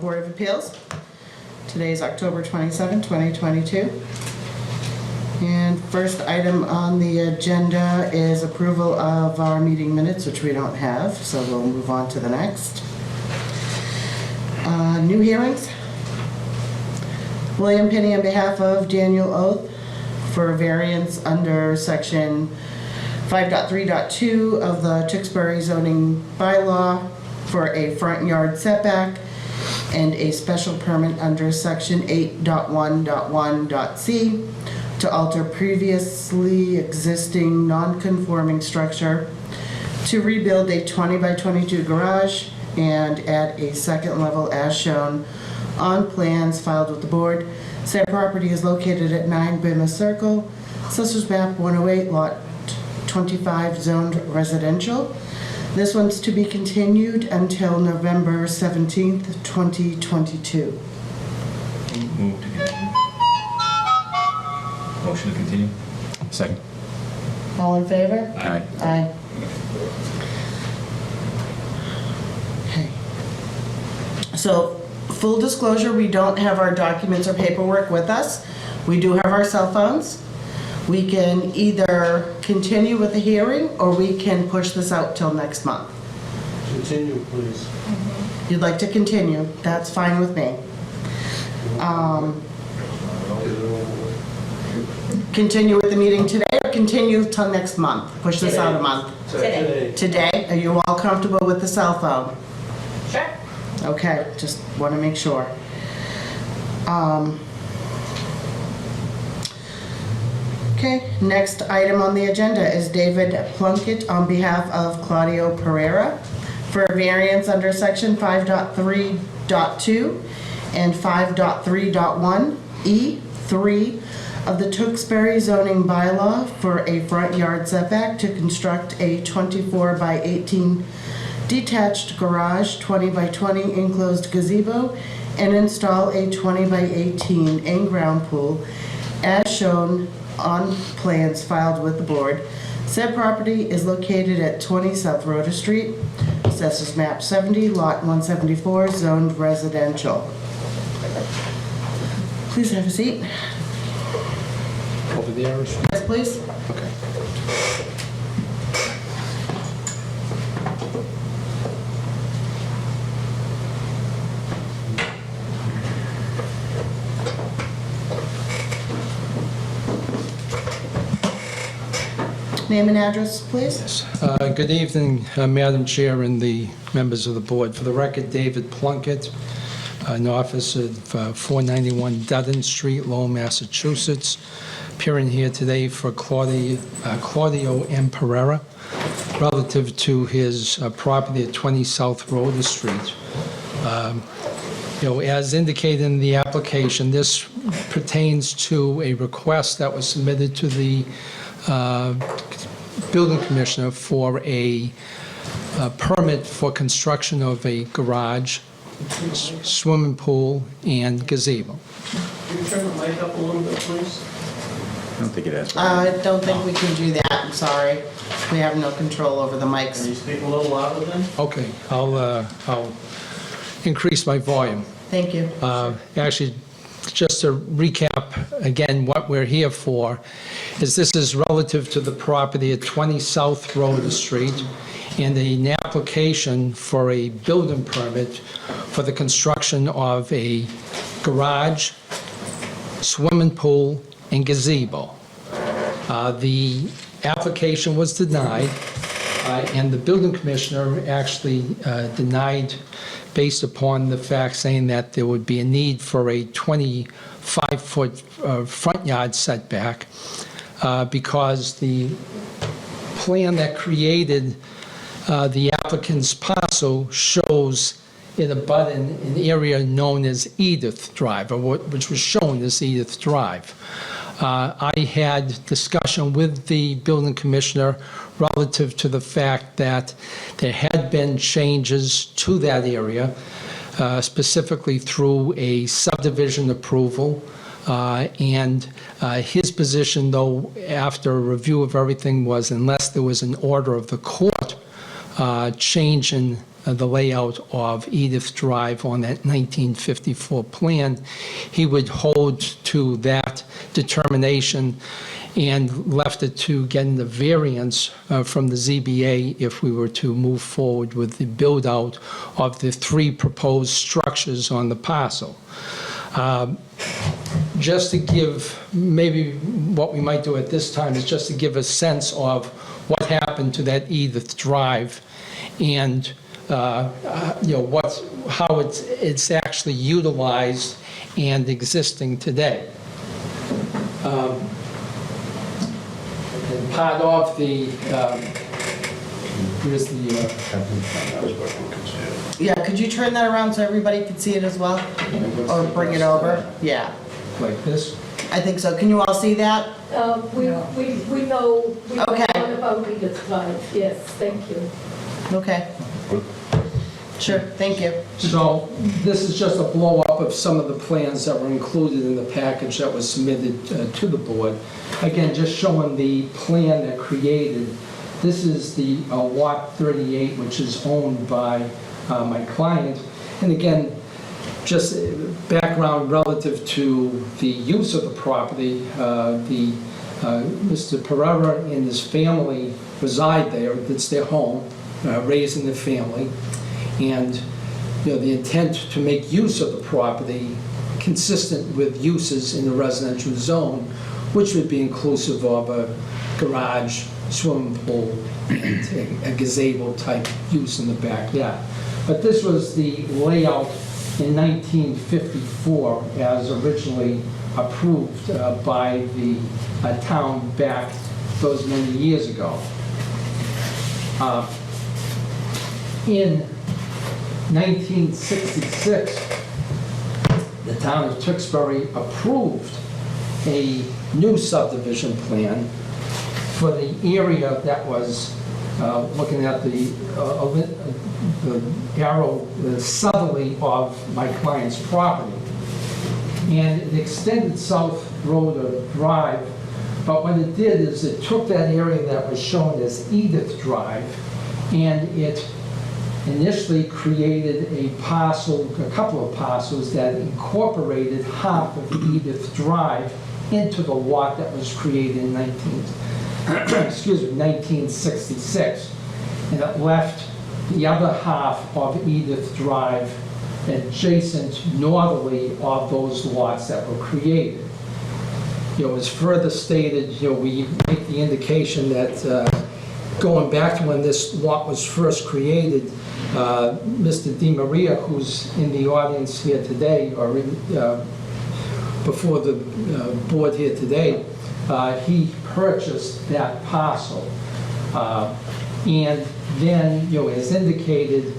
Board of Appeals. Today is October 27, 2022. And first item on the agenda is approval of our meeting minutes, which we don't have, so we'll move on to the next. New hearings. William Penny on behalf of Daniel Oath for variance under section 5.3.2 of the Tewksbury zoning bylaw for a front yard setback and a special permit under section 8.1.1.c to alter previously existing non-conforming structure, to rebuild a 20 by 22 garage and add a second level as shown on plans filed with the board. Said property is located at 9 Plymouth Circle, Assessors Map 108, Lot 25, zoned residential. This one's to be continued until November 17th, 2022. Move to continue. Motion to continue. Second. All in favor? Aye. Aye. Okay. So, full disclosure, we don't have our documents or paperwork with us. We do have our cell phones. We can either continue with the hearing or we can push this out till next month. Continue, please. You'd like to continue, that's fine with me. Continue with the meeting today or continue till next month? Push this out a month? Today. Today? Are you all comfortable with the cell phone? Sure. Okay, just want to make sure. Okay, next item on the agenda is David Plunkett on behalf of Claudio Pereira for a variance under section 5.3.2 and 5.3.1E3 of the Tewksbury zoning bylaw for a front yard setback to construct a 24 by 18 detached garage, 20 by 20 enclosed gazebo, and install a 20 by 18 in-ground pool as shown on plans filed with the board. Said property is located at 20 South Rhoda Street, Assessors Map 70, Lot 174, zoned residential. Please have a seat. Over there? Yes, please. Okay. Name and address, please. Yes. Good evening, Madam Chair and the members of the board. For the record, David Plunkett, an office of 491 Dudden Street, Lowell, Massachusetts, appearing here today for Claudio M. Pereira relative to his property at 20 South Rhoda Street. As indicated in the application, this pertains to a request that was submitted to the building commissioner for a permit for construction of a garage, swimming pool, and gazebo. Can you turn the mic up a little bit, please? I don't think it has. I don't think we can do that, I'm sorry. We have no control over the Can mics. you speak a little louder then? Okay, I'll increase my volume. Thank you. Actually, just to recap again, what we're here for is this is relative to the property at 20 South Rhoda Street and an application for a building permit for the construction of a garage, swimming pool, and gazebo. The application was denied, and the building commissioner actually denied based upon the fact saying that there would be a need for a 25-foot front yard setback because the plan that created the applicant's parcel shows it abutting an area known as Edith Drive, or which was shown as Edith Drive. I had discussion with the building commissioner relative to the fact that there had been changes to that area, specifically through a subdivision approval. And his position, though, after a review of everything was unless there was an order of the court changing the layout of Edith Drive on that 1954 plan, he would hold to that determination and left it to getting the variance from the ZBA if we were to move forward with the build-out of the 3 proposed structures on the parcel. Just to give, maybe what we might do at this time is just to give a sense of what happened to that Edith Drive and, how it's actually utilized and existing today. And part of the, here's the, Yeah, could you turn that around so everybody could see it as well? Or bring it over? Yeah, like this. I think so. Can you all see that? We know Okay. all about Edith Drive, yes, thank you. Okay. Sure, thank you. So this is just a blow-up of some of the plans that were included in the package that was submitted to the board. Again, just showing the plan that created. This is the Lot 38, which is owned by my client. And again, just background relative to the use of the property. Mr. Pereira and his family reside there. It's their home, raising their family. And the intent to make use of the property consistent with uses in the residential zone, which would be inclusive of a garage, swimming pool, and a gazebo type use in the backyard. But this was the layout in 1954 as originally approved by the town back those many years ago. In 1966, the town of Tewksbury approved a new subdivision plan for the area that was looking at the arrow southerly of my client's property. And it extended South Road Drive, but what it did is it took that area that was shown as Edith Drive, and it initially created a couple of parcels that incorporated half of Edith Drive into the lot that was created in 1966. And it left the other half of Edith Drive adjacent northerly of those lots that were created. As further stated, we make the indication that going back to when this lot was first created, Mr. DiMaria, who's in the audience here today, or before the board here today, he purchased that parcel. And then, as indicated,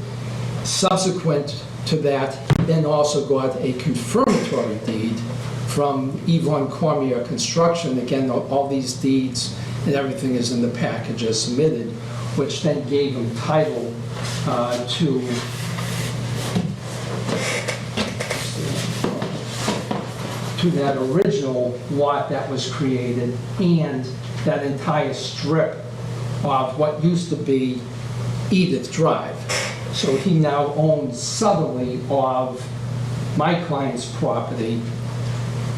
subsequent to that, he then also got a confirmatory deed from Yvonne Cormier Construction. Again, all these deeds and everything is in the package as submitted, which then gave him title to that original lot that was created and that entire strip of what used to be Edith Drive. So he now owns southerly of my client's property,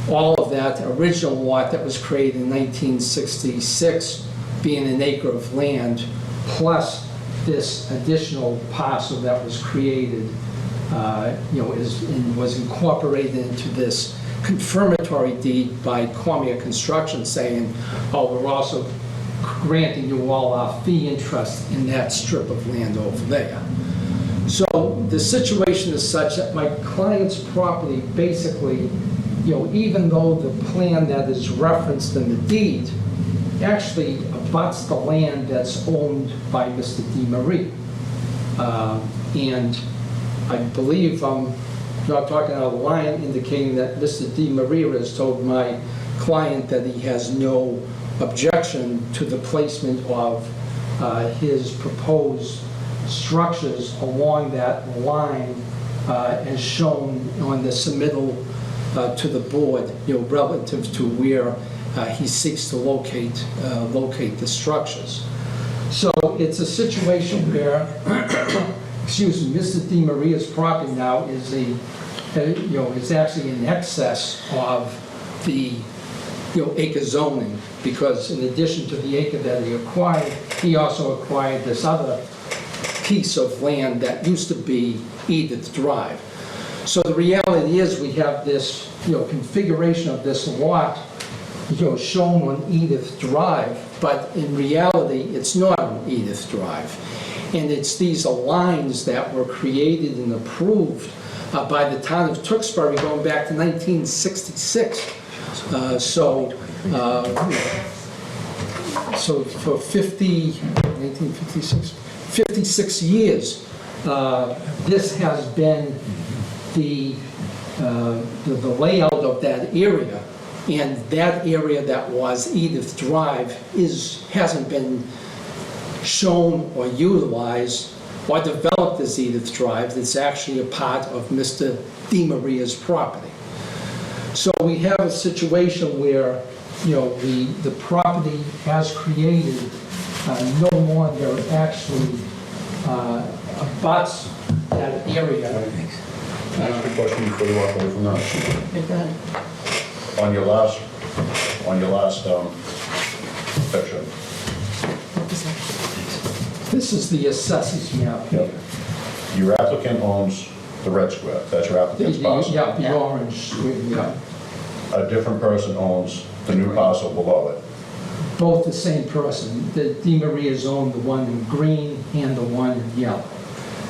all of that original lot that was created in 1966 being an acre of land, plus this additional parcel that was created, was incorporated into this confirmatory deed by Cormier Construction saying, we're also granting you all our fee interest in that strip of land over there. So the situation is such that my client's property basically, even though the plan that is referenced in the deed actually abuts the land that's owned by Mr. DiMaria. And I believe I'm not talking out of line, indicating that Mr. DiMaria has told my client that he has no objection to the placement of his proposed structures along that line as shown on the submittal to the board, relative to where he seeks to locate the structures. So it's a situation where excuse me, Mr. Di Maria's property now is is actually in excess of the, acre zoning, because in addition to the acre that he acquired, he also acquired this other piece of land that used to be Edith Drive. So the reality is, we have this, configuration of this lot, shown on Edith Drive, but in reality, it's not on Edith Drive. And it's these lines that were created and approved by the town of Tewksbury going back to 1966. So for 56 years, this has been the layout of that area, and that area that was Edith Drive hasn't been shown or utilized or developed as Edith Drive. It's actually a part of Mr. Di Maria's property. So we have a situation where, the property has created no longer actually abuts that area. Can I ask a question before you walk away from that? Okay, go ahead. On your last picture, This is the assessors map here. your applicant owns the red square, that's your applicant's parcel. Yeah, the orange, square, yeah. A different person owns the new parcel below it. Both the same person. The Di Maria's own the one in green and the one in yellow.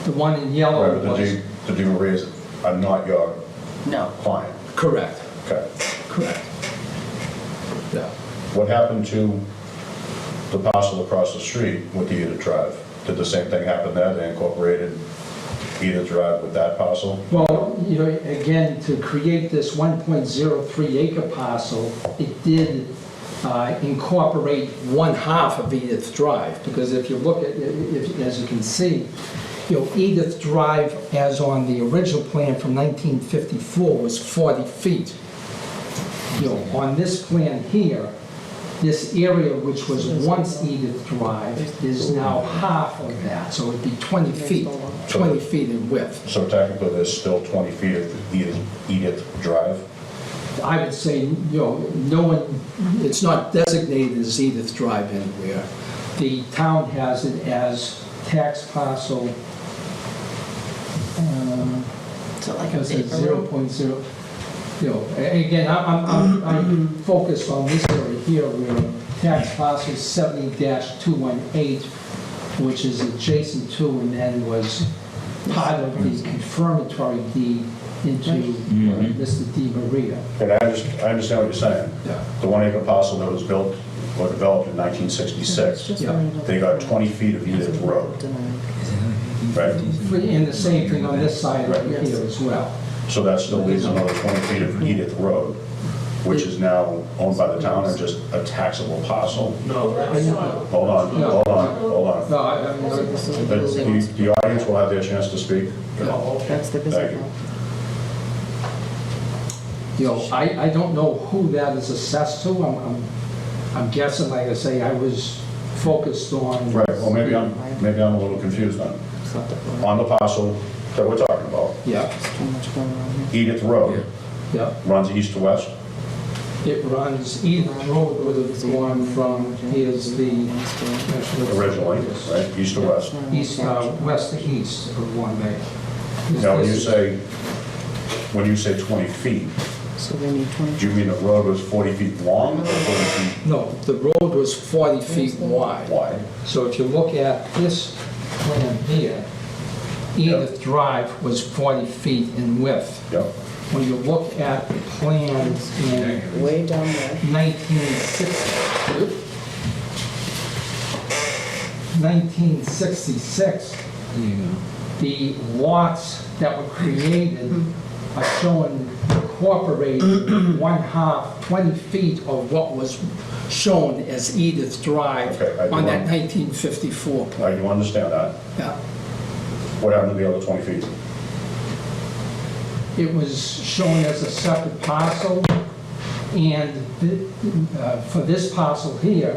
The one in yellow Right, but was... the Di Marias are not your No. client. Correct, Okay. correct. Yeah. What happened to the parcel across the street with the Edith Drive? Did the same thing happen there? They incorporated Edith Drive with that parcel? Well, again, to create this 1.03 acre parcel, it did incorporate one half of Edith Drive, because if you look at, as you can see, Edith Drive, as on the original plan from 1954, was 40 feet. On this plan here, this area, which was once Edith Drive, is now half of that, so it'd be 20 feet in width. So technically, there's still 20 feet of Edith Drive? I would say, no one, it's not designated as Edith Drive anywhere. The town has it as tax parcel, So like a as a paper road? 0.0. Again, I'm focused on this area here, where tax parcel 70-218, which is adjacent to and then was part of the confirmatory deed into Mr. Di Maria. And I understand what you're saying. Yeah. The 1 acre parcel that was built or developed in 1966, they got 20 feet of Edith Road, right? And the same thing on this side over Right. here as well. So that still leaves another 20 feet of Edith Road, which is now owned by the town and just a taxable parcel. No, that's not. Hold on. No, The audience will have their chance to speak. That's the Thank business you. lot. I don't know who that is assessed to. I'm guessing, like I say, I was focused on. Right, well, maybe I'm a little confused then. It's not that far. On the parcel that we're talking about, Yeah, There's too much going on here. Edith Road yeah. runs east to west. It runs, Edith Road would have gone from, here's the. Originally, right, east to west. East, west to east of one way. Now, when you say 20 feet, So they need 20. do you mean the road was 40 feet long or 40 feet No, the road was 40 feet wide. wide? So if you look at this plan here, Edith Drive was 40 feet in width. Yep. When you look at the plans in Way down there. 1966, the lots that were created are showing incorporated one half, 20 feet of what was shown as Edith Drive Okay, I do on that want- 1954 plan. I do understand that. Yeah. What happened to the other 20 feet? It was shown as a separate parcel, and for this parcel here,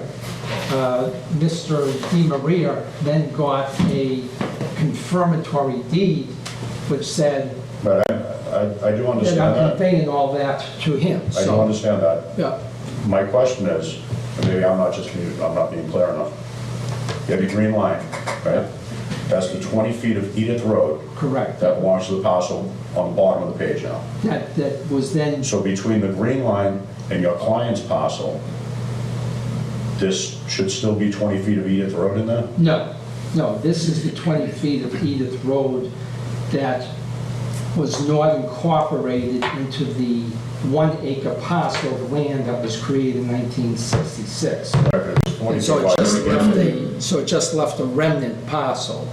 Mr. Di Maria then got a confirmatory deed which said But I do that understand I'm that. conveying all that to him. I do So, understand that. yeah, My question is, and maybe I'm not being clear enough. You have your green line, right? That's the 20 feet of Edith Road correct. that belongs to the parcel on the bottom of the page now. That was then, So between the green line and your client's parcel, this should still be 20 feet of Edith Road in there? no, this is the 20 feet of Edith Road that was not incorporated into the 1 acre parcel of land that was created in 1966. Right, but it was 20 And feet so it wide. just left it just left a remnant parcel.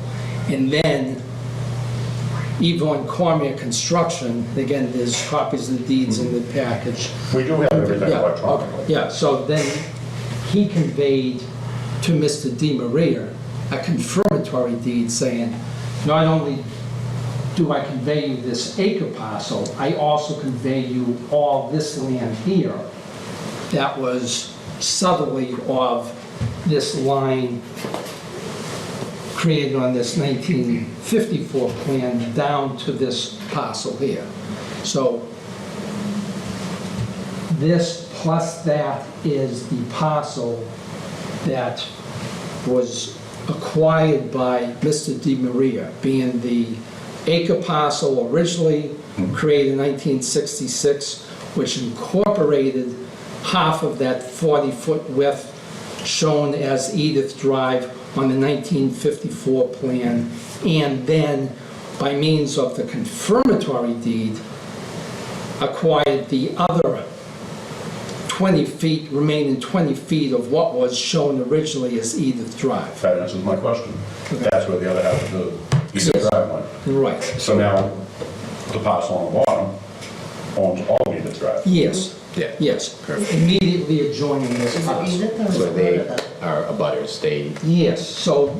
And then Yvonne Cormier Construction, again, there's copies of the deeds in the package. We do have everything Yeah, electronically. okay, yeah, so then he conveyed to Mr. Di Maria a confirmatory deed saying, not only do I convey you this acre parcel, I also convey you all this land here that was southerly of this line created on this 1954 plan down to this parcel here. So this plus that is the parcel that was acquired by Mr. Di Maria, being the acre parcel originally created in 1966, which incorporated half of that 40-foot width shown as Edith Drive on the 1954 plan, and then by means of the confirmatory deed, acquired the other 20 feet, remaining 20 feet of what was shown originally as Edith Drive. That answers my question. That's where the other half of the Edith Drive went. Right. So now, the parcel on the bottom owns all of Edith Drive. Yes, Yeah. yes. Immediately adjoining this Is it parcel. Edith or is So it they Rhoda? are abutters, they, Yes, so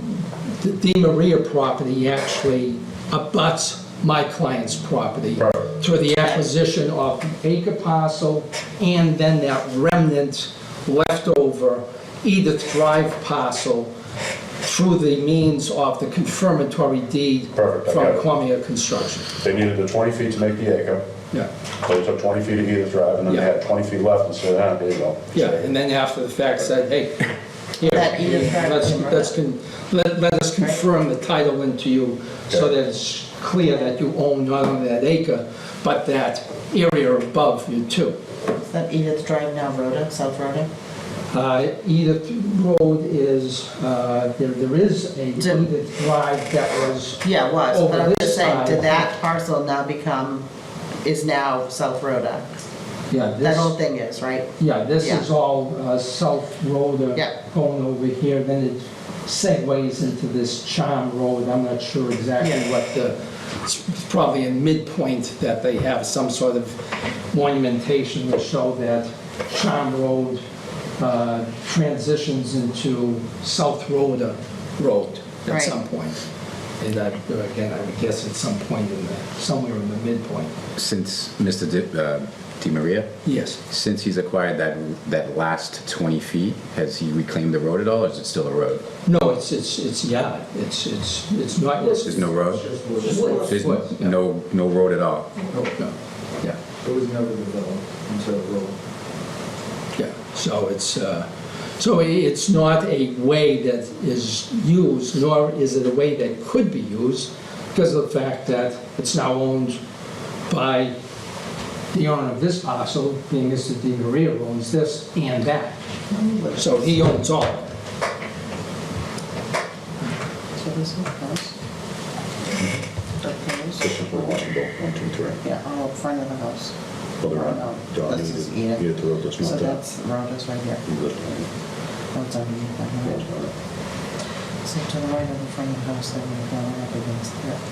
the Di Maria property actually abuts my client's property Perfect. through the acquisition of the acre parcel and then that remnant leftover Edith Drive parcel through the means of the confirmatory deed Perfect, I got from it. Cormier Construction. They needed the 20 feet to make the acre, Yeah, so they took 20 feet of Edith Drive, and then they Yeah. had 20 feet left and said, ah, there you go. yeah, and then after the fact said, hey, here, That Edith Drive let us confirm the title into you so that it's clear that you own not only that acre, but that area above you too. Is that Edith Drive now Rhoda, South Rhoda? Edith Road is, there is a Edith Drive that was, Yeah, it was, but Over I'm this just saying, side. did that parcel now become, is now South Rhoda? yeah, That whole this, thing is, right? yeah, this Yeah. is all South Road Yeah. going over here, then it segues into this Charm Road. I'm not sure exactly Yeah. what it's probably a midpoint that they have some sort of monumentation to show that Charm Road transitions into South Rhoda Road at Right. some point. And that, again, I would guess at some point somewhere in the midpoint. since Mr. Di Maria, Yes. since he's acquired that last 20 feet, has he reclaimed the road at all, or is it still a road? No, it's not, There's no road? There's Woods, yeah. no road at all? no, yeah. It was never developed until it rolled. Yeah, so it's not a way that is used, nor is it a way that could be used because of the fact that it's now owned by the owner of this parcel, being Mr. Di Maria, owns this and that. So he owns all of it. So this is house? This is where one, go, 1, 2, 3. Yeah, all in front of the house. Well, they're Oh, not, no, Don, this is Edith Edith. Road, that's So not that. that's, Rhoda's right here. That's not it. Oh, it's underneath that That's house. not it. So to the right of the front of the house, then we're going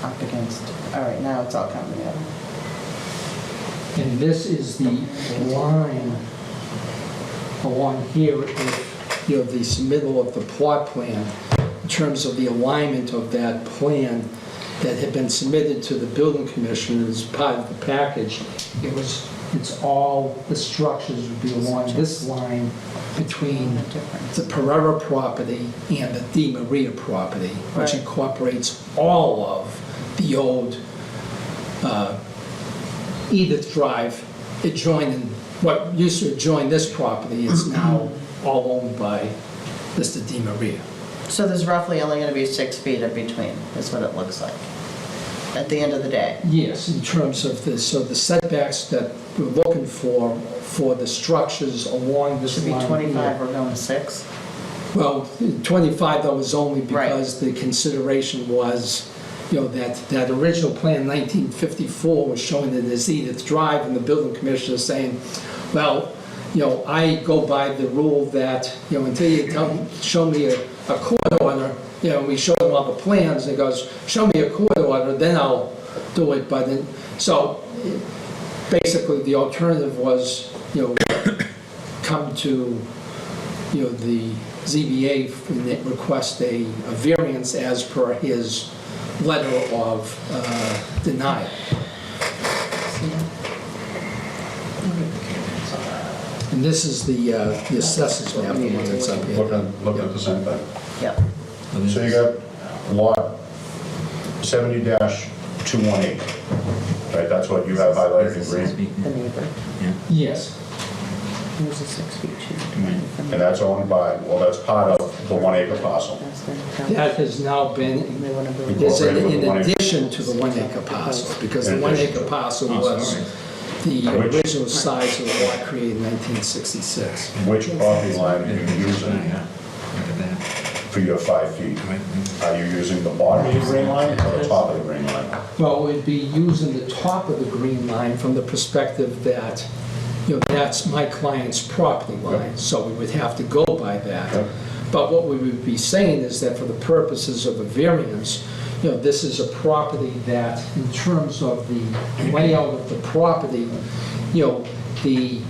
up against, all right, now it's all coming together. And this is the line along here, if you have the submittal of the plot plan, in terms of the alignment of that plan that had been submitted to the building commissioner as part of the package. It was it's all, the structures would be along this line between the Pereira property and the Di Maria property, which Right. incorporates all of the old Edith Drive adjoining, what used to adjoin this property is now all owned by Mr. Di Maria. So there's roughly only gonna be 6 feet in between, is what it looks like, at the end of the day. Yes, in terms of this, so the setbacks that we're looking for the structures along this Should be line. 25, we're going to 6. Well, 25 though is only Right. because the consideration was, that original plan, 1954, was showing it as Edith Drive, and the building commissioner saying, well, I go by the rule that, until you show me a court order, we show him all the plans, and he goes, show me a court order, then I'll do it, but then, so, basically, the alternative was, come to, the ZBA and request a variance as per his letter of denial. And this is the assessors map, the one that's up here. Looking at the same thing. Yep. So you got lot 70-218, right? That's what you have highlighted in green. The neighbor. Yeah. Yes, There's a 6 feet sheet. And that's owned by, well, that's part of the 1 acre parcel. that has now been, is in addition to the 1 acre parcel, because the 1 acre parcel was the original size of the lot created in 1966. Which property line are you using Yeah. Look at that. for your 5 feet? Right. Are you using the bottom of the green line or the top of the green line? Well, we'd be using the top of the green line from the perspective that, that's my client's property line, so we would have to go by that. Yep. But what we would be saying is that for the purposes of a variance, this is a property that, in terms of the layout of the property, the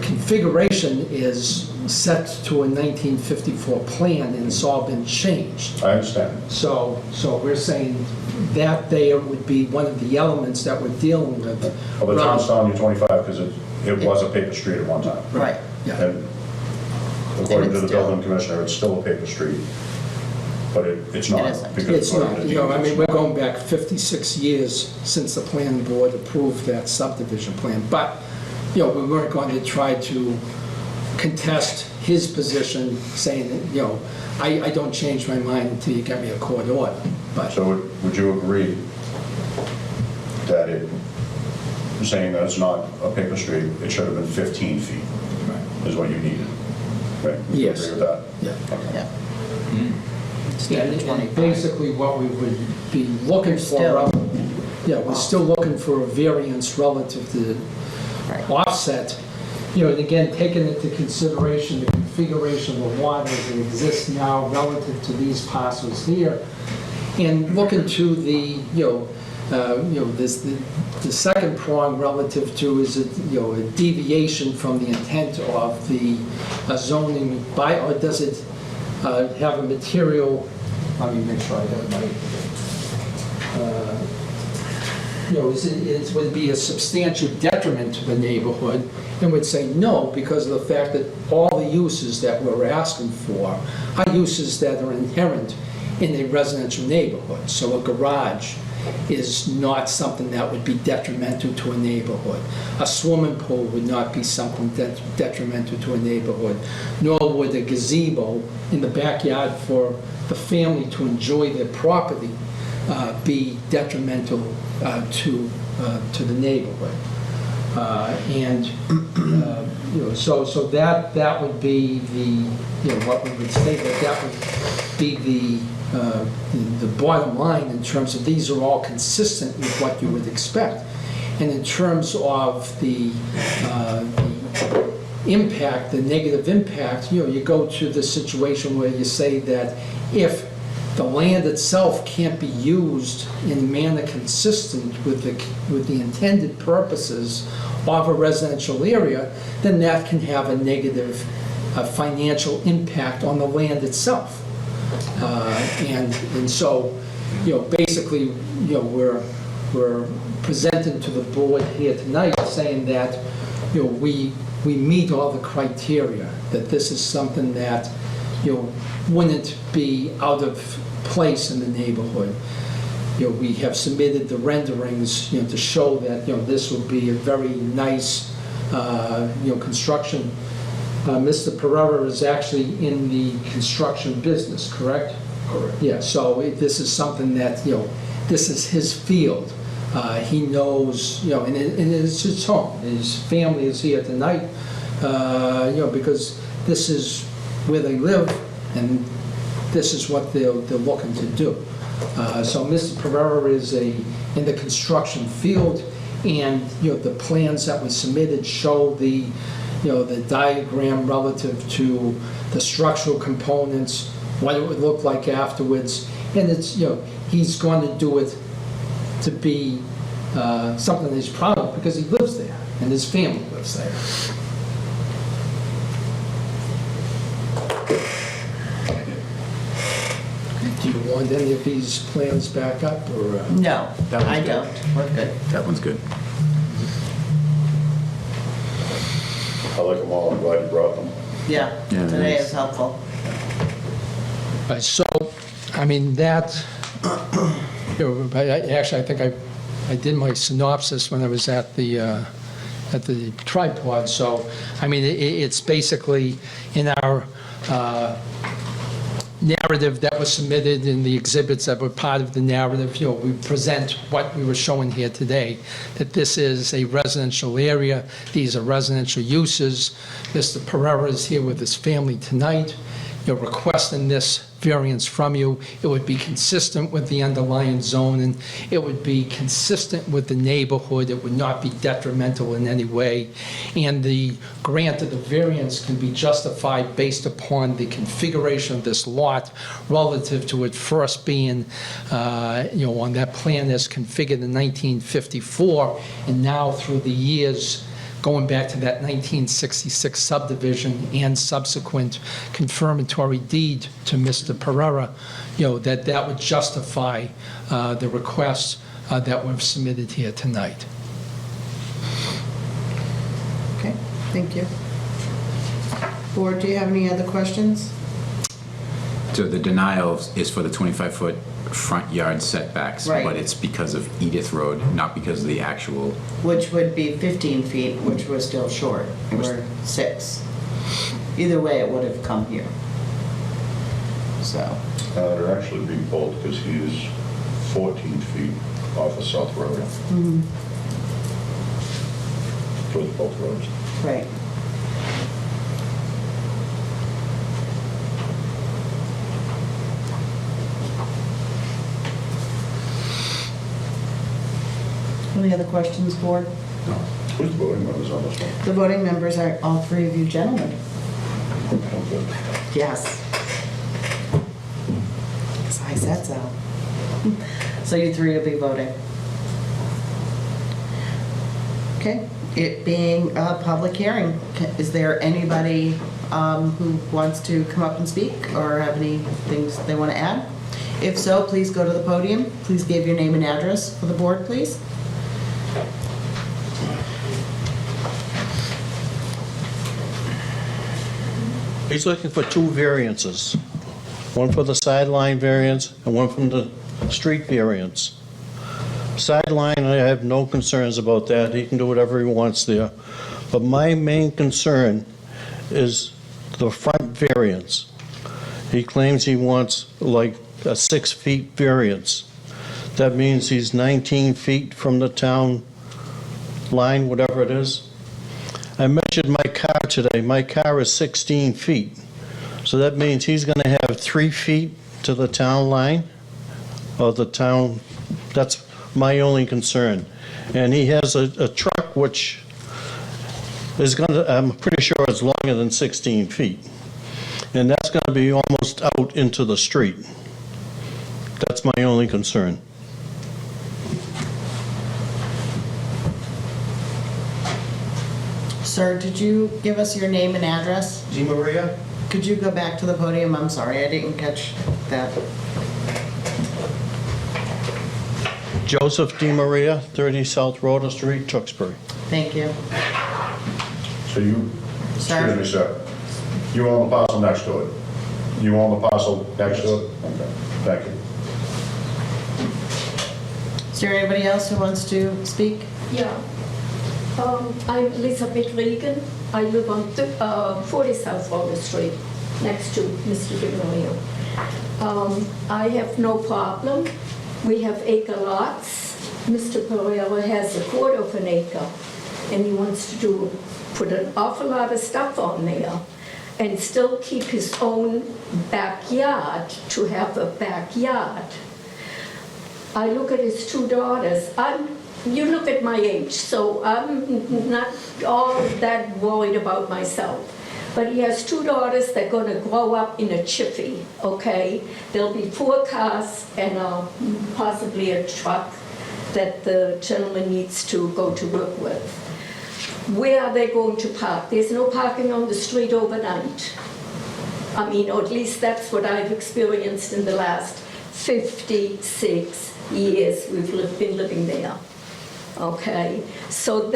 configuration is set to a 1954 plan, and it's all been changed. I understand. So we're saying that there would be one of the elements that we're dealing with. Well, the town's telling you 25 because it was a paper street at one time. Right. Yeah, And according to it's the still- building commissioner, it's still a paper street. But it's not. It isn't. because it's according not, to the I mean, deeds, we're it's not. going back 56 years since the planning board approved that subdivision plan. But, we weren't going to try to contest his position, saying that, I don't change my mind until you get me a court order. But So would you agree that saying that it's not a paper street, it should have been 15 feet is what you needed? Right? Would you Yes. agree with that? yeah. Yeah. And basically what we would be looking for, we're still looking for a variance relative to the Right. offset. And again, taking into consideration the configuration of the lot as it exists now relative to these parcels here, and looking to the, the second prong relative to is a deviation from the intent of the zoning by, or does it have a material, let me make sure I have my, would it be a substantial detriment to the neighborhood? And would say no, because of the fact that all the uses that we're asking for are uses that are inherent in a residential neighborhood. So a garage is not something that would be detrimental to a neighborhood. A swimming pool would not be something detrimental to a neighborhood, nor would a gazebo in the backyard for the family to enjoy their property be detrimental to the neighborhood. So that would be the, what we would say, that would be the bottom line in terms of these are all consistent with what you would expect. And in terms of the impact, the negative impact, you go to the situation where you say that if the land itself can't be used in a manner consistent with the intended purposes of a residential area, then that can have a negative financial impact on the land itself. And so, basically, we're we're presenting to the board here tonight, saying that, we meet all the criteria, that this is something that, wouldn't be out of place in the neighborhood. We have submitted the renderings, to show that, this will be a very nice, construction. Mr. Pereira is actually in the construction business, correct? Correct. Yeah, so this is something that, this is his field. He knows, and it's his home. His family is here tonight, because this is where they live, and this is what they're looking to do. So Mr. Pereira is in the construction field, and, the plans that were submitted show the diagram relative to the structural components, what it would look like afterwards, and it's, he's going to do it to be something that he's proud of because he lives there and his family lives there. Do you want any of these plans back up, or? No, That one's I good. don't. We're good. That one's good. I like them all, I'm glad you brought them. Yeah, Yeah, today nice. is helpful. Right, so, I mean, that, actually, I think I did my synopsis when I was at the tripod, so, I mean, it's basically in our narrative that was submitted in the exhibits that were part of the narrative, we present what we were showing here today, that this is a residential area, these are residential uses. Mr. Pereira is here with his family tonight, requesting this variance from you. It would be consistent with the underlying zone, and it would be consistent with the neighborhood. It would not be detrimental in any way. And the grant of the variance can be justified based upon the configuration of this lot relative to it first being, on that plan as configured in 1954, and now through the years going back to that 1966 subdivision and subsequent confirmatory deed to Mr. Pereira, that would justify the requests that were submitted here tonight. Okay, thank you. Board, do you have any other questions? So the denial is for the 25-foot front yard setbacks, Right. but it's because of Edith Road, not because of the actual. Which would be 15 feet, which we're still short. We're 6. Either way, it would have come here. So, It'd actually be both, because he is 14 feet off of South Road. With both roads. right. Any other questions, board? No. Who's the voting members on this one? The voting members are all 3 of you gentlemen. Oh, good. Yes. Because I said so. So you 3 will be voting. Okay, it being a public hearing, is there anybody who wants to come up and speak or have any things they want to add? If so, please go to the podium. Please give your name and address for the board, please. He's looking for 2 variances, one for the sideline variance and one from the street variance. Sideline, I have no concerns about that. He can do whatever he wants there. But my main concern is the front variance. He claims he wants like a 6 feet variance. That means he's 19 feet from the town line, whatever it is. I measured my car today. My car is 16 feet. So that means he's going to have 3 feet to the town line, or the town, that's my only concern. And he has a truck which is going to, I'm pretty sure it's longer than 16 feet. And that's going to be almost out into the street. That's my only concern. Sir, did you give us your name and address? G. Maria? Could you go back to the podium? I'm sorry, I didn't catch that. Joseph Di Maria, 30 South Rhoda Street, Tewksbury. Thank you. So you, Sir? excuse me, sir, you own the parcel next to it? You own the parcel next to it? Okay, thank you. Is there anybody else who wants to speak? Yeah. I'm Elizabeth Regan. I live on 40 South Water Street, next to Mr. DeMaria. I have no problem. We have acre lots. Mr. Pereira has a quarter of an acre, and he wants to put an awful lot of stuff on there and still keep his own backyard to have a backyard. I look at his two daughters. You look at my age, so I'm not all that worried about myself. But he has two daughters that are going to grow up in a jiffy, okay? There'll be 4 cars and possibly a truck that the gentleman needs to go to work with. Where are they going to park? There's no parking on the street overnight. I mean, or at least that's what I've experienced in the last 56 years we've been living there. Okay, so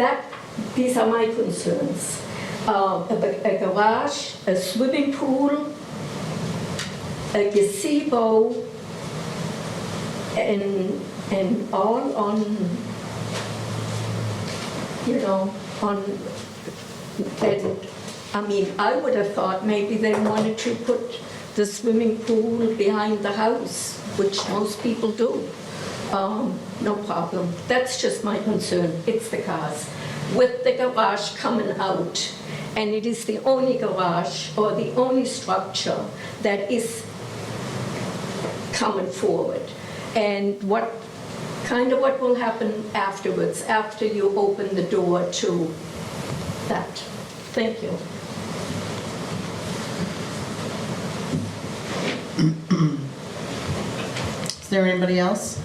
these are my concerns. A garage, a swimming pool, a gazebo, and all on, and I mean, I would have thought maybe they wanted to put the swimming pool behind the house, which most people do. No problem. That's just my concern. It's the cars. With the garage coming out, and it is the only garage or the only structure that is coming forward. And what will happen afterwards, after you open the door to that? Thank you. Is there anybody else?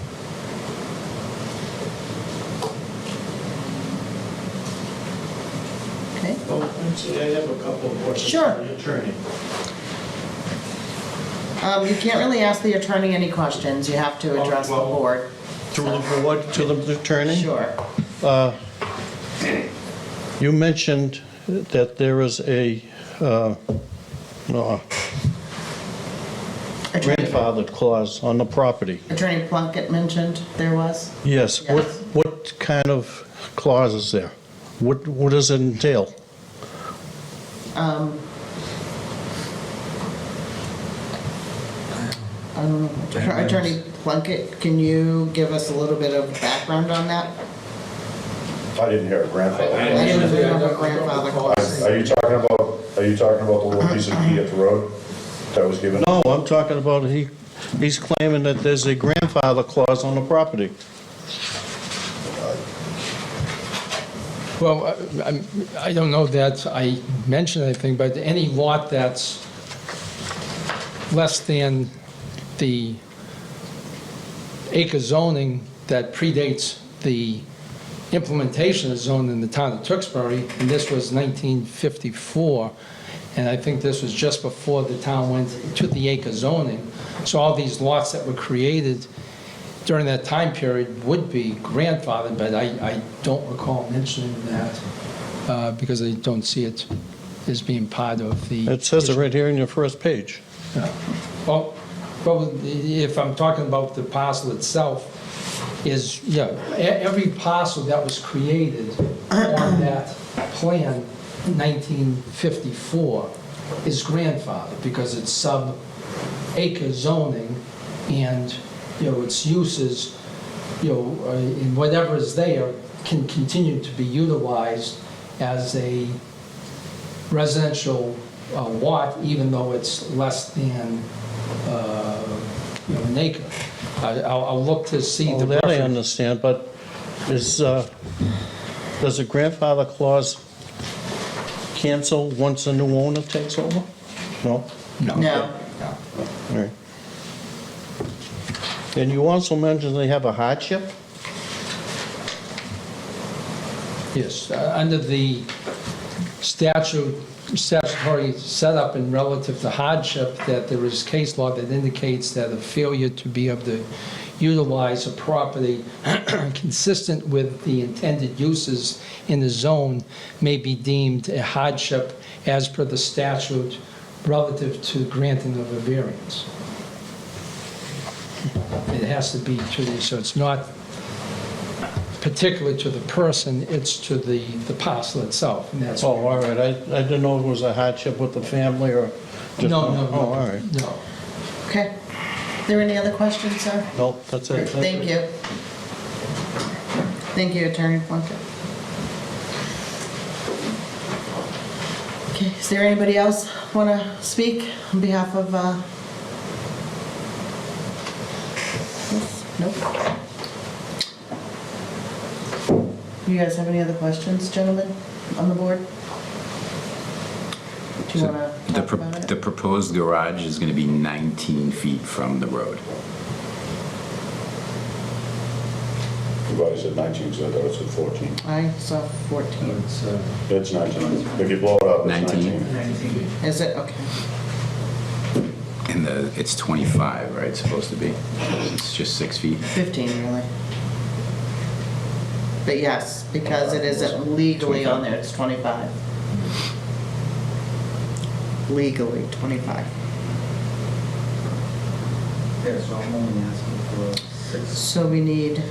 Okay. Oh, actually, I have a couple of questions. Sure. for the attorney. You can't really ask the attorney any questions. You have to address the Well- board. Through the board to the attorney? Sure. You mentioned that there is a grandfathered clause on the property. Attorney Plunkett mentioned there was. Yes. Yes. What kind of clause is there? What does it entail? I don't know. Attorney Plunkett, can you give us a little bit of background on that? I didn't hear a grandfather. I didn't remember grandfather clause. Are you talking about the little piece of deed at the road that was given? No, I'm talking about he's claiming that there's a grandfather clause on the property. Well, I don't know that I mentioned anything, but any lot that's less than the acre zoning that predates the implementation of zoning in the town of Tewksbury, and this was 1954, and I think this was just before the town went to the acre zoning. So all these lots that were created during that time period would be grandfathered, but I don't recall mentioning that because I don't see it as being part of the... It says it right here in your first page. Well, if I'm talking about the parcel itself, is, yeah, every parcel that was created on that plan in 1954 is grandfathered because it's sub-acre zoning and, its uses, in whatever is there can continue to be utilized as a residential lot, even though it's less than an acre. I'll look to see the Well, that I reference. understand, but does a grandfather clause cancel once a new owner takes over? No? No. All right. And you also mentioned they have a hardship? Yes, under the statutory setup and relative to hardship, that there is case law that indicates that a failure to be able to utilize a property consistent with the intended uses in the zone may be deemed a hardship as per the statute relative to granting of a variance. It has to be to the, so it's not particular to the person, it's to the parcel itself, and that's. Oh, all right, I didn't know it was a hardship with the family or just... No, Oh, all right. no. Okay. Are there any other questions, sir? Nope, that's it. Thank you. Thank you, Attorney Plunkett. Okay, is there anybody else want to speak on behalf of, Nope. You guys have any other questions, gentlemen, on the board? Do you So want to the talk pro- about it? the proposed garage is gonna be 19 feet from the road. You've already said 19, so I thought it said 14. I saw 14. It's It's 19. If you blow it up, it's 19. 19. Is it? Okay. And it's 25, right, supposed to be? It's just 6 feet. 15, really. But yes, because it isn't legally on there, it's 25. Legally, 25. Yeah, so I'm only asking for 6. So we need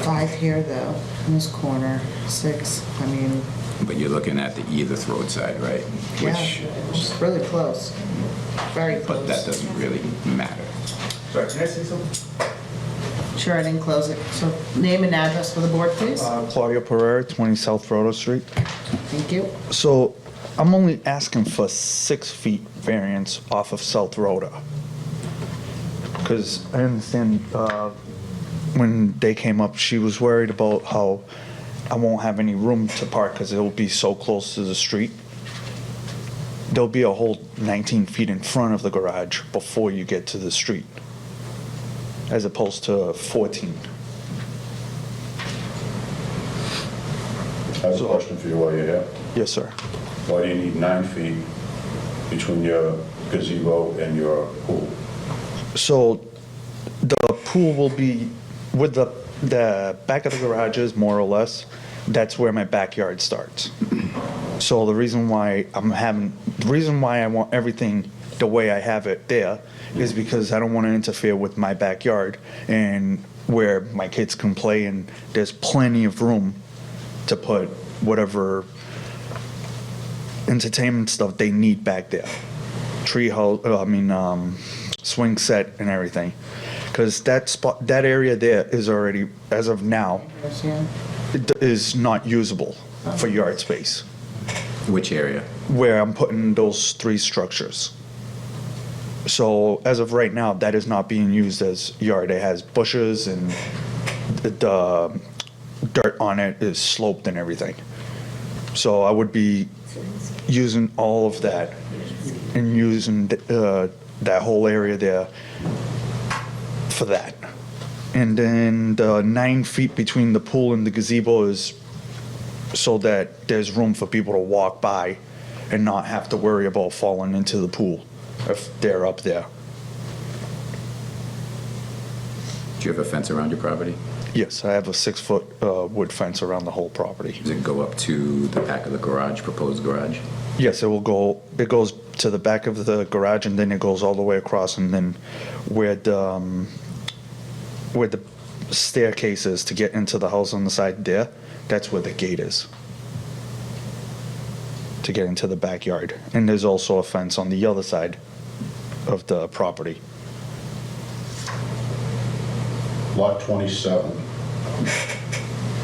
5 here, though, in this corner, 6, I mean, But you're looking at the Edith Road side, right? yeah, Which, it's really close. Very but that close. doesn't really matter. Sorry, can I say something? Sure, I didn't close it. So name and address for the board, please. Claudio Pereira, 20 South Rhoda Street. Thank you. So I'm only asking for 6 feet variance off of South Rhoda. Because I understand when they came up, she was worried about how I won't have any room to park because it'll be so close to the street. There'll be a whole 19 feet in front of the garage before you get to the street, as opposed to 14. I have a question for you while you're here. Yes, sir. Why do you need 9 feet between your gazebo and your pool? So the pool will be with the back of the garages, more or less. That's where my backyard starts. So the reason why I want everything the way I have it there is because I don't want to interfere with my backyard and where my kids can play, and there's plenty of room to put whatever entertainment stuff they need back there. Swing set and everything. Because that area there is already, as of now, Yeah. is not usable for yard space, Which area? where I'm putting those 3 structures. So as of right now, that is not being used as yard. It has bushes and the dirt on it is sloped and everything. So I would be using all of that and using that whole area there for that. And then the 9 feet between the pool and the gazebo is so that there's room for people to walk by and not have to worry about falling into the pool if they're up there. Do you have a fence around your property? Yes, I have a 6-foot wood fence around the whole property. Does it go up to the back of the garage, proposed garage? Yes, it goes to the back of the garage and then it goes all the way across, and then where the staircase is to get into the house on the side there, that's where the gate is to get into the backyard. And there's also a fence on the other side of the property. Lot 27,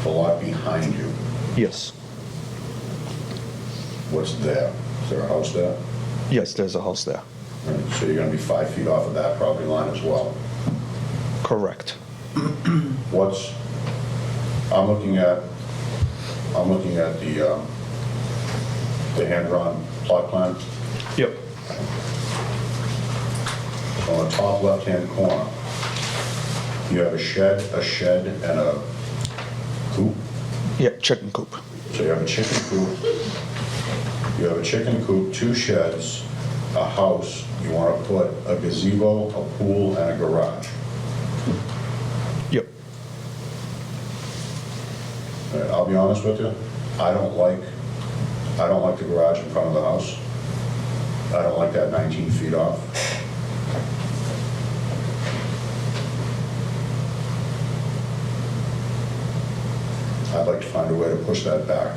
the lot behind you, Yes, what's there? Is there a house there? yes, there's a house there. Right, so you're gonna be 5 feet off of that property line as well. Correct. I'm looking at the hand-drawn plot plan. Yep. On the top left-hand corner, you have a shed, and a coop. Yeah, chicken coop. So you have a chicken coop, 2 sheds, a house, you want to put a gazebo, a pool, and a garage. Yep. I'll be honest with you, I don't like the garage in front of the house. I don't like that 19 feet off. I'd like to find a way to push that back.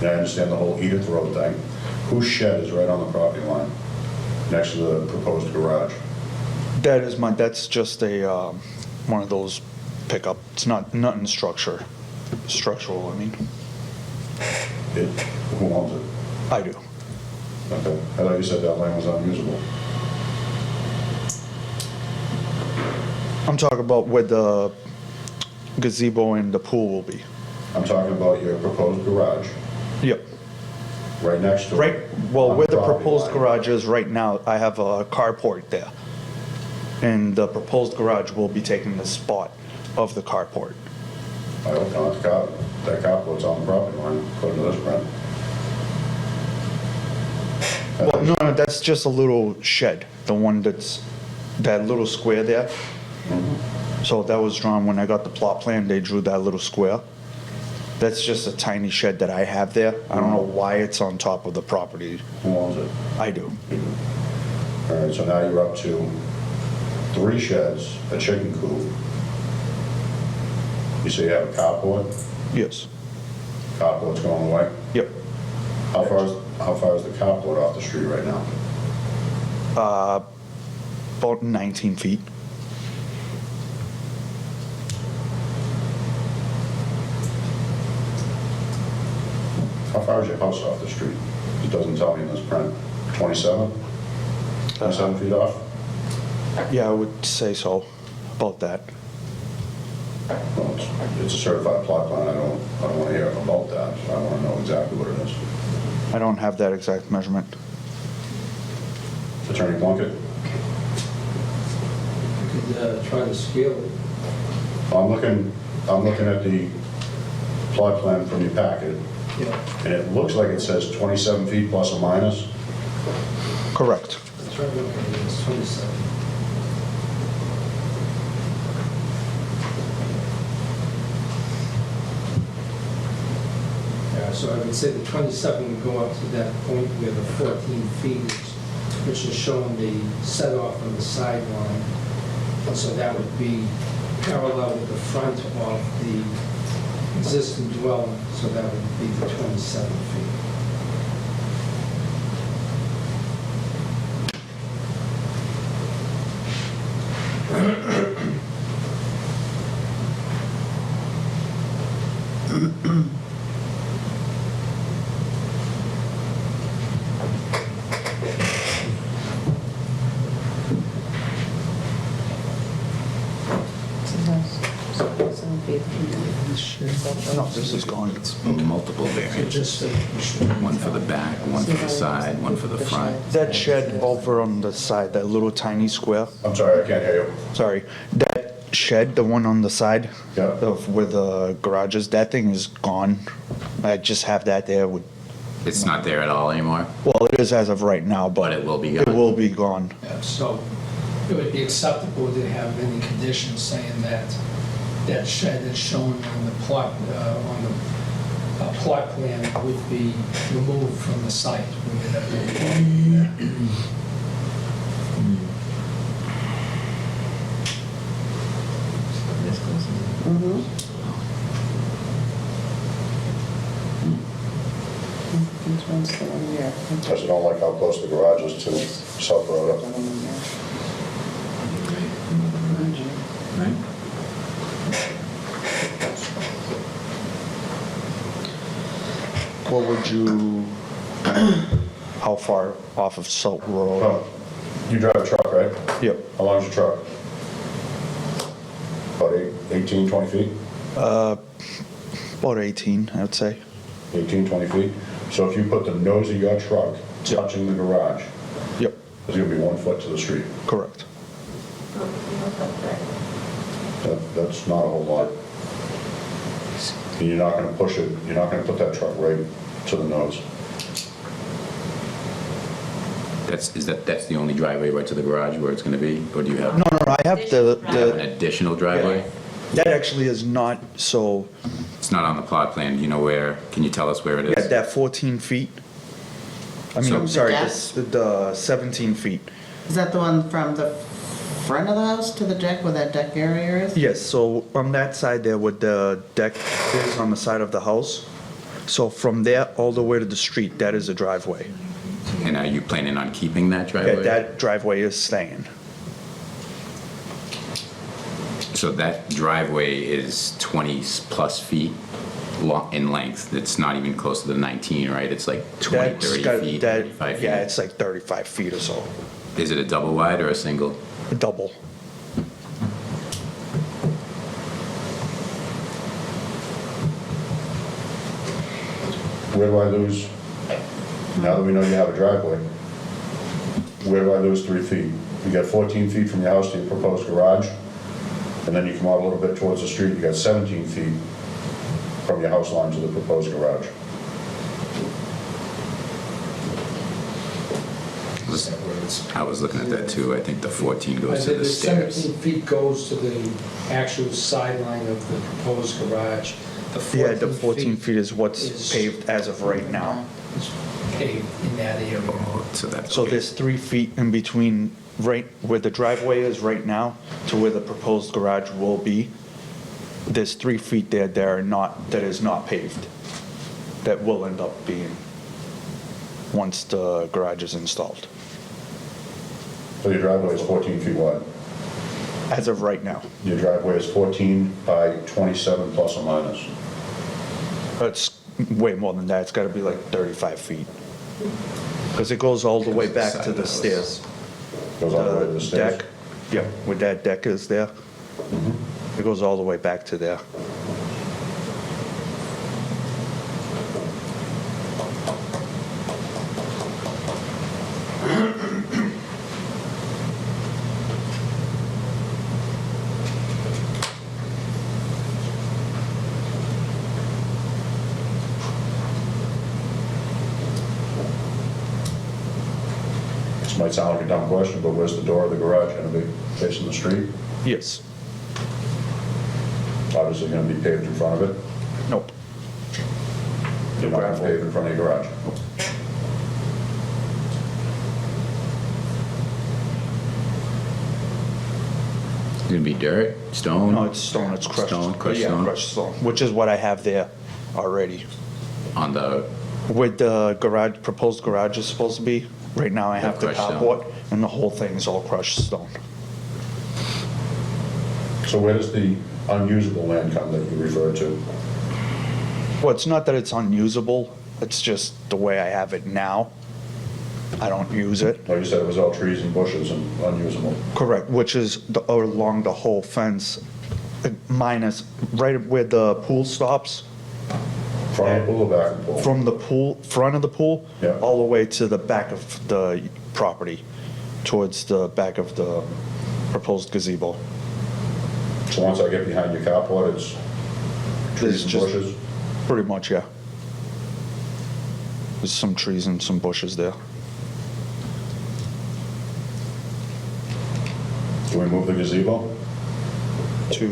And I understand the whole Edith Road thing. Whose shed is right on the property line, next to the proposed garage? That's just a, one of those pickup, it's nothing structural, I mean. Who owns it? I do. Okay, I thought you said that land was unusable. I'm talking about where the gazebo and the pool will be. I'm talking about your proposed garage, Yep. right next to it. Right, well, on where the property proposed line. garage is right now, I have a carport there. And the proposed garage will be taking the spot of the carport. I hope not, that carport's on the property line, according to this print. Well, no, that's just a little shed, the one that's, that little square there. So that was drawn, when I got the plot plan, they drew that little square. That's just a tiny shed that I have there. I don't know why it's on top of the property. Who owns it? I do. All right, so now you're up to 3 sheds, a chicken coop. You say you have a carport? Yes. Carport's going away? Yep. How far is the carport off the street right now? About 19 feet. How far is your house off the street? It doesn't tell me in this print. 27? 27 feet off? Yeah, I would say so, about that. Well, it's a certified plot plan, I don't want to hear about that. I want to know exactly what it is. I don't have that exact measurement. Attorney Plunkett? You could try to scale it. I'm looking at the plot plan from your packet, Yeah. and it looks like it says 27 feet plus or minus. Correct. That's right, okay, it's 27. Yeah, so I would say the 27 would go up to that point where the 14 feet is, which is showing the set off on the sideline. And so that would be parallel with the front of the existing dwelling, so that would be the 27 feet. No, this is gone. It's multiple variances. One for the back, one for the side, one for the front. That shed over on the side, that little tiny square, I'm sorry, I can't hear you. sorry, that shed, the one on the side Yeah. of where the garage is, that thing is gone. I just have that there with, It's not there at all anymore, well, it is as of right now, but but it will be it gone. will be gone. Yeah, so it would be acceptable to have any conditions saying that that shed is shown on the plot plan would be removed from the site. We would have no problem with that. I just don't like how close the garage is to South Road. Right? What would you, how far off of Salt Road? Oh, you drive a truck, right? Yep, How long is your truck? About 18, 20 feet? about 18, I would say. 18, 20 feet? So if you put the nose of your truck touching the garage, Yep, there's gonna be 1 foot to the street. correct. That's not a whole lot. And you're not gonna push it, you're not gonna put that truck right to the nose. That's the only driveway right to the garage where it's gonna be? Or do you have No, I have an additional driveway? that actually is not, so, It's not on the plot plan. Do you know where? Can you tell us where it yeah, is? that 14 feet. I mean, So- I'm sorry, Yeah. the 17 feet. Is that the one from the front of the house to the deck where that deck area is? Yes, so on that side there where the deck is on the side of the house, so from there all the way to the street, that is a driveway. And are you planning on keeping that Yeah, driveway? that driveway is staying. So that driveway is 20 plus feet long in length. It's not even close to the 19, right? It's like 20, That's 30 got- feet, that- 35 feet. Yeah, it's like 35 feet or so, Is it a double wide or a single? double. Where do I lose, now that we know you have a driveway, where do I lose 3 feet? You got 14 feet from your house to your proposed garage, and then you come out a little bit towards the street, you got 17 feet from your house line to the proposed garage. I was looking at that too. I think the 14 I goes to said the the stairs. 17 feet goes to the actual sideline of the proposed garage. Yeah, the 14 feet is what's is- paved as of right now. is paved in that area. So that's So okay. there's 3 feet in between right where the driveway is right now to where the proposed garage will be. There's 3 feet there that is not paved, that will end up being once the garage is installed, So your driveway is 14 feet wide. as of right now. Your driveway is 14 by 27 plus or minus. It's way more than that, it's gotta be like 35 feet. Because it goes all the way back to the stairs. Goes all the way to the stairs. Deck, yeah, where that deck is there. It goes all the way back to there. This might sound like a dumb question, but where's the door of the garage gonna be? Facing the street? Yes, Obviously gonna be paved in front of it. nope. You're not gonna pave in front of your garage. It's gonna be dirt, stone? No, it's stone, it's crushed. Stone, crushed Yeah, stone? crushed stone, which is what I have there already. On the, Where the garage, proposed garage is supposed to be, right now I have the crushed stone. carport, and the whole thing is all crushed stone. So where does the unusable land come that you referred to? Well, it's not that it's unusable, it's just the way I have it now. I don't use it. Like you said, it was all trees and bushes and unusable. Correct, which is along the whole fence, minus, right where the pool stops, Front of the pool or back of the pool? from the pool, front of the pool, Yeah. all the way to the back of the property, towards the back of the proposed gazebo. So once I get behind your carport, it's trees It's and just- bushes? Pretty much, yeah. There's some trees and some bushes there. Do we move the gazebo To,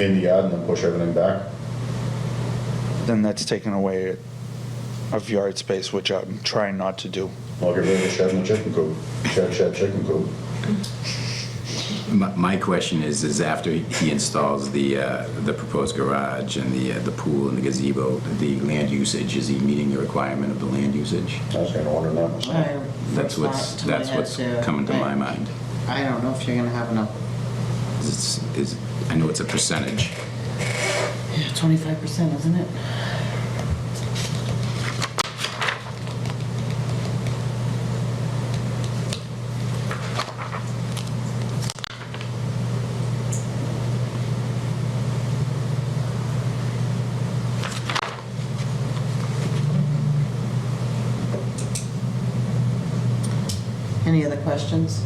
in the yard and then push everything back? then that's taking away of yard space, which I'm trying not to do. Well, get rid of the shed and the chicken coop. Shed, chicken coop. my question is after he installs the proposed garage and the pool and the gazebo, the land usage, is he meeting the requirement of the land usage? I was kinda wondering that myself. That's what's coming to my mind. I don't know if you're gonna have enough. I know it's a percentage. Yeah, 25%, isn't it? Any other questions?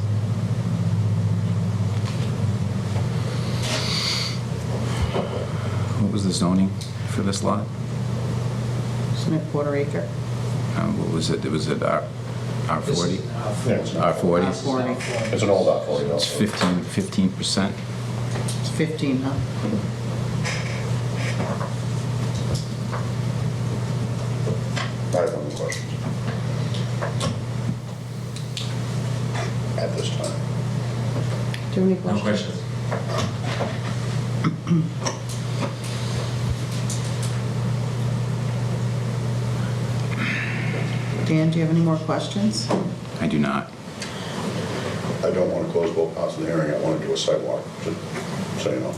What was the zoning for this lot? Isn't it quarter acre? What was it? Was it R40? Yeah, it's not. R40? R40. It's an old R40 It's also. 15%. It's 15, huh? I have no more questions. At this time. Do you have any No questions? questions. Dan, do you have any more questions? I do not. I don't want to close both parts of the hearing. I want to do a sidewalk, just so you know.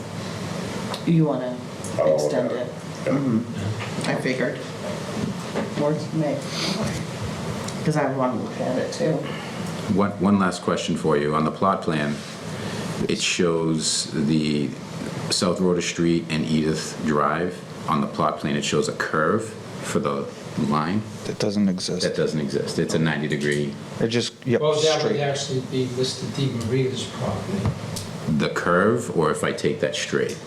You want I'll to look extend at it? Yeah. I figured. Works for me. Because I want to look at it too. One last question for you. On the plot plan, it shows the South Rhoda Street and Edith Drive. On the plot plan, it shows a curve for the line. That doesn't exist. That doesn't exist. It's a 90-degree. It just, yep, Well, that would straight. actually be Mr. DiMaria's property. The curve, or if I take that straight?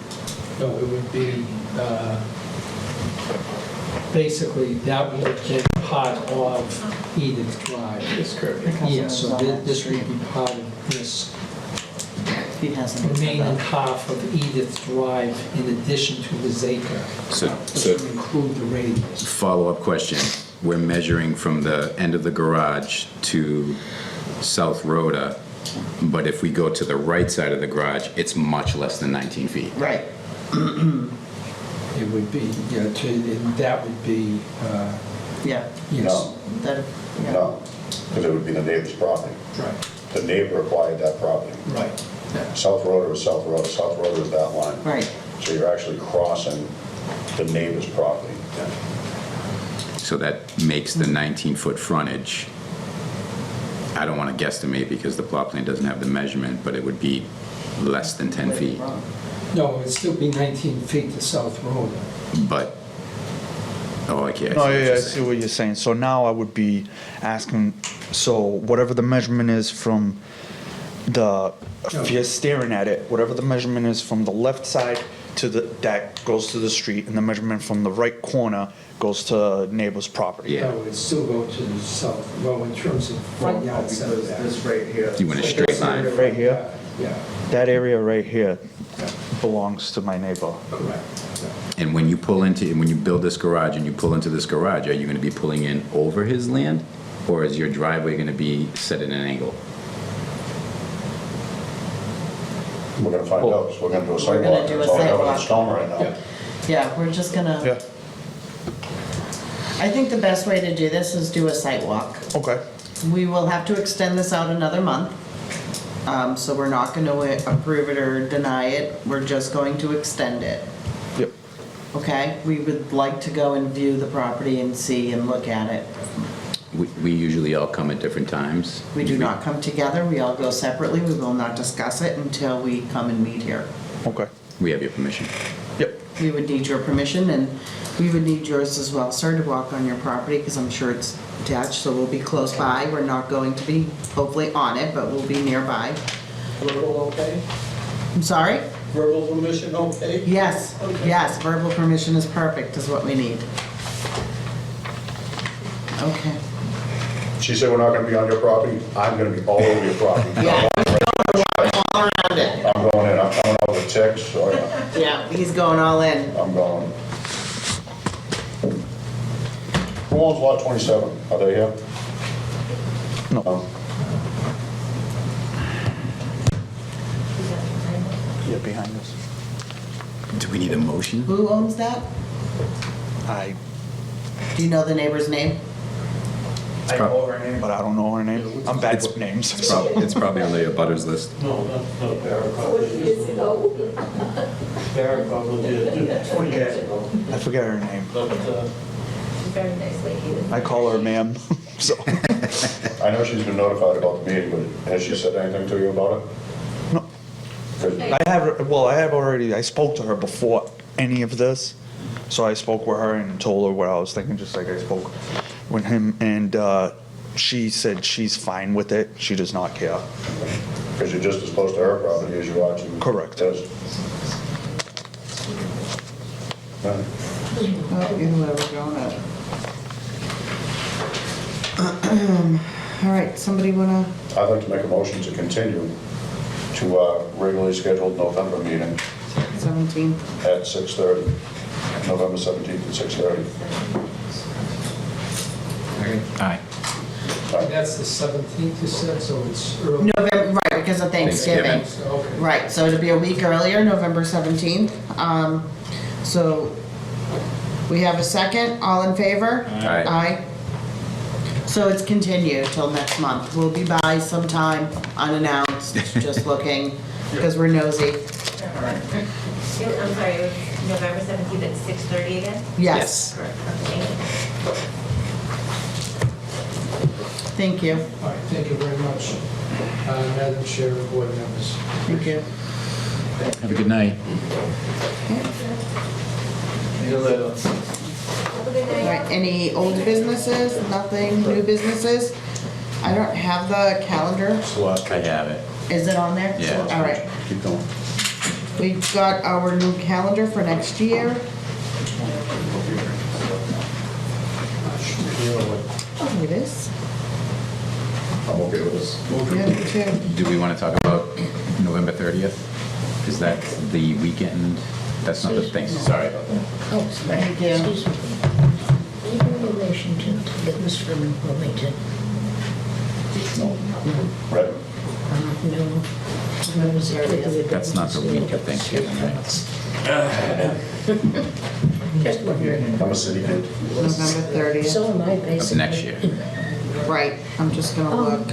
No, it would be, basically, that would be part of Edith Drive. This curve. Yeah, so this would be part of this He hasn't. remaining half of Edith Drive in addition to his acre. So Which would include the radius. follow-up question. We're measuring from the end of the garage to South Rhoda, but if we go to the right side of the garage, it's much less than 19 feet. Right. It would be, yeah, and that would be, Yeah. yes. No. That, yeah. No, because it would be the neighbor's property. Right, The neighbor acquired that property. right. yeah. South Road is South Road, South Road is that line. Right. So you're actually crossing the neighbor's property. So that makes the 19-foot frontage. I don't want to guesstimate because the plot plan doesn't have the measurement, but it would be less than 10 feet. No, it'd still be 19 feet to South Road. But, oh, okay. No, what yeah, you're I saying. see what you're saying. So now I would be asking, so whatever the measurement is from the, if you're staring at it, whatever the measurement is from the left side to the, that goes to the street, and the measurement from the right corner goes to neighbor's property. Yeah. No, it'd still go to the south, well, in terms of front yard setback. right here. You want a straight line? Right here? Yeah, That area right here belongs to my neighbor. correct. yeah. And when you pull into, when you build this garage and you pull into this garage, are you going to be pulling in over his land? Or is your driveway going to be set at an angle? We're gonna find out, so we're gonna do a We're sidewalk. gonna do a It's all covered in sidewalk. stone right now. Yeah. Yeah, we're just gonna, Yeah, I think the best way to do this is do a site walk. okay. We will have to extend this out another month. So we're not gonna approve it or deny it. We're just going to extend it. Yep. Okay? We would like to go and view the property and see and look at it. We usually all come at different times. We do not come together. We all go separately. We will not discuss it until we come and meet here. Okay. We have your permission. Yep. We would need your permission, and we would need yours as well, sir, to walk on your property, because I'm sure it's attached, so we'll be close by. We're not going to be hopefully on it, but we'll be nearby. Verbal okay? I'm sorry? Verbal permission okay? Yes, yes, verbal permission is perfect, is what we need. Okay. She said we're not gonna be on your property, I'm gonna be all over your property. Yeah, all around it. I'm going in, I'm coming out with ticks, so yeah, Yeah, he's going all in. I'm going. Who owns lot 27? Are they here? No. Yeah, behind us. Do we need a motion? Who owns that? Do you know the neighbor's name? I know her name, but I don't know her name. I'm bad with names. It's probably on the butters list. No, not Barrett, What years ago? Barrett probably did 20 years ago. I forget her name. But, Very nice lady. I call her ma'am, so. I know she's been notified about the meeting, but has she said anything to you about it? No. 'Cause I spoke to her before any of this. So I spoke with her and told her what I was thinking, just like I spoke with him. And she said she's fine with it. She does not care. Because you're just as close to her property as you are to. Correct. his. Right. Oh, you know where we're going at. All right, somebody wanna, I'd like to make a motion to continue to our regularly scheduled November meeting 17? at 6:30, November 17th at 6:30. Aye. That's the 17th, you said, so it's early. November, right, because of Thanksgiving. Okay. Right, so it'll be a week earlier, November 17th. So we have a second, all in favor? Aye. Aye. So it's continued till next month. We'll be by sometime unannounced, just looking, because we're nosy. I'm sorry, it was November 17th at 6:30 again? Yes, Correct. Okay. thank you, All right, thank you very much, Madam Chair and board members. thank you. Have a good night. See you later. Have a good All night. right, any old businesses, nothing, new businesses? I don't have the calendar. It's the last I page. have it. Is it on there? Yeah. All right. Keep going. We've got our new calendar for next year. Oh, it is. I'm okay with this. Yeah, me too. Do we want to talk about November 30th? Is that the weekend? That's not the thing, sorry about that. Oh, sorry. Thank you. Excuse me. In relation to business from Wilmington? Right? No. No, was it with the That's not the week of Thanksgiving, right? Just wondering. I'm a city kid. November 30th. So am I, Of basically. next year. Right, I'm just gonna look.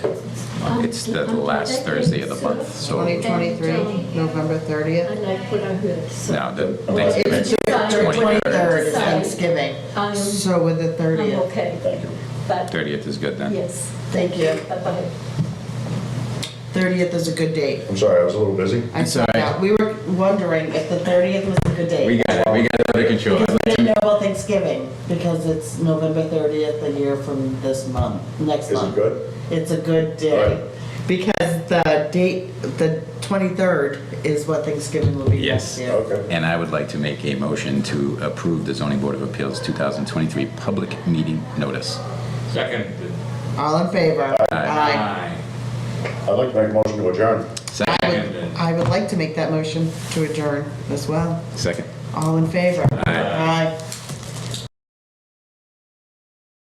It's the last Thursday of the month, so, 2023, November 30th. And I put on here, so. no, the Thanksgiving. It's the 23rd is Thanksgiving, I'm so with the 30th. okay, Thank you. but 30th is good then. yes. Thank you. Bye-bye. 30th is a good date. I'm sorry, I was a little busy. I It's saw all right. that. We were wondering if the 30th was a good date. We got it under control. Because we didn't know about Thanksgiving, because it's November 30th, a year from this month, next Is it month. good? It's a good All day. right. Because the date, the 23rd is what Thanksgiving will be Yes. next year. Okay. And I would like to make a motion to approve the Zoning Board of Appeals 2023 public meeting notice. Second. All in favor? Aye. I'd like to make a motion to adjourn. Second. I would like to make that motion to adjourn as well. Second. All in favor? Aye. Aye.